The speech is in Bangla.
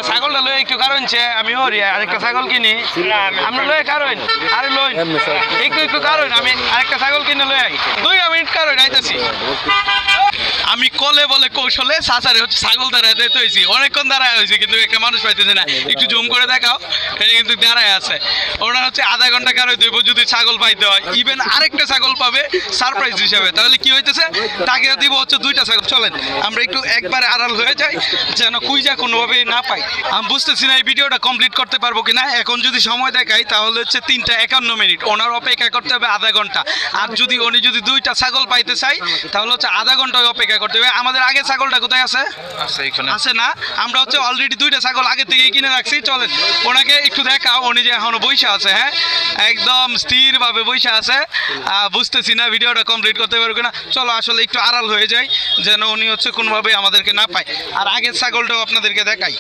ছাগলটা লই একটু কারণ আমি ওরি আরেকটা ছাগল কিনি আমরা লই কারণ আরে লই একটু একটু কারণ আমি আরেকটা ছাগল কিনে লই আই 2 মিনিট কারণ আইতাছি আমি কলে বলে কৌশলে সাসারে হচ্ছে ছাগল দাঁড়ায় দিতে হয়েছি অনেকক্ষণ দাঁড়ায় হয়েছে কিন্তু একটা মানুষ পাইতেছে না একটু জুম করে দেখাও এটা কিন্তু দাঁড়ায় আছে ওরা হচ্ছে আধা ঘন্টা কারণ দেবো যদি ছাগল পাইতে হয় ইভেন আরেকটা ছাগল পাবে সারপ্রাইজ হিসাবে তাহলে কি হইতেছে তাকে দিব হচ্ছে 2টা ছাগল চলেন আমরা একটু একবারে আড়াল হয়ে যাই যেন কুইজা কোনোভাবে না পাই আমি বুঝতেছি না এই ভিডিওটা কমপ্লিট করতে পারবো কিনা এখন যদি সময় দেখাই তাহলে হচ্ছে 3:51 মিনিট ওনার অপেক্ষা করতে হবে আধা ঘন্টা আর যদি উনি যদি 2টা ছাগল পাইতে চাই তাহলে হচ্ছে আধা ঘন্টা অপেক্ষা করতে হবে আমাদের আগে ছাগলটা কোথায় আছে আছে না আমরা হচ্ছে অলরেডি 2টা ছাগল আগে থেকেই কিনে রাখছি চলেন ওনাকে একটু দেখাও উনি যে এখনো বইসা আছে হ্যাঁ একদম স্থিরভাবে বইসা আছে বুঝতেছি না ভিডিওটা কমপ্লিট করতে পারবো কিনা চলো আসলে একটু আড়াল হয়ে যায় যেন উনি হচ্ছে কোনোভাবে আমাদেরকে না পায় আর আগের ছাগলটাও আপনাদেরকে দেখাই